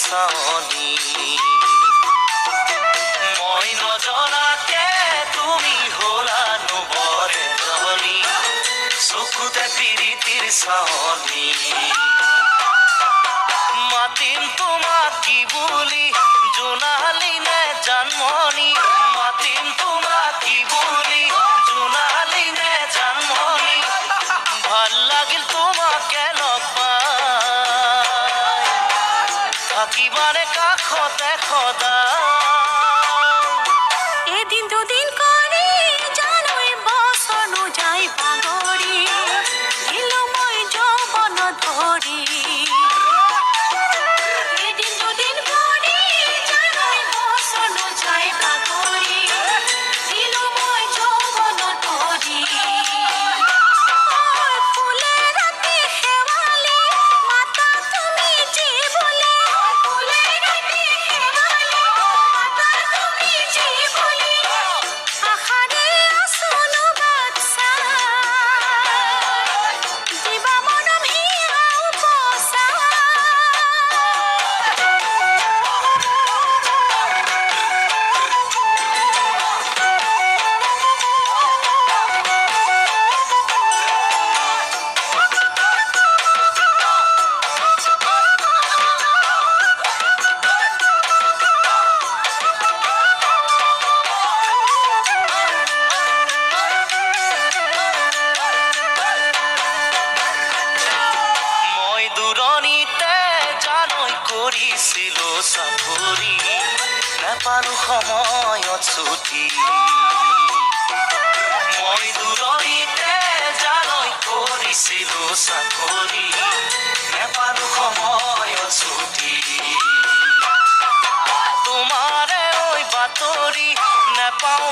চাৱনি মই নজনাকে তুমি হলানো বৰ এজনী চকুতে প্ৰীতিৰ চাৱনি মাতিম তোমাক কি বুলি জোনালী নে জানমণি মাতিম তোমাক কি বুলি জোনালী নে জানমণি ভাল লাগিল তোমাকে লগ পাই থাকিবানে কাষতে সদায় এদিন দুদিন কৰি জানুৱাৰী বছৰনো যাই বাগৰি দিলো মই যৌৱন ধৰি এদিন দুদিন কৰি জানুৱাৰী বছৰনো যাই বাগৰি দিলো মই যৌৱন ধৰি ফুলে ৰাতি শেৱালি মাতা তুমি যি বুলি ফুলে ৰাতি শেৱালি মাতা তুমি যি বুলি আশাৰে আছোনো বাট চাই দিবা মনম হিয়াও পচাই মই দূৰণিতে জানৈ কৰিছিলো চাকৰি নেপালো সময়ত ছুটি মই দূৰণিতে জানৈ কৰিছিলো চাকৰি নেপালো সময়ত ছুটি তোমাৰে ঐ বাতৰি নেপাওঁ